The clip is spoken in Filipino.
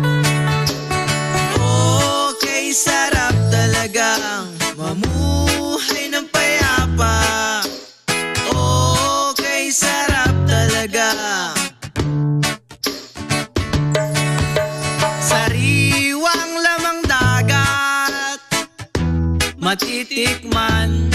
Okay, sarap talagang mamuhay ng payapa. Okay, sarap talaga. Sariwang lamang dagat, matitikman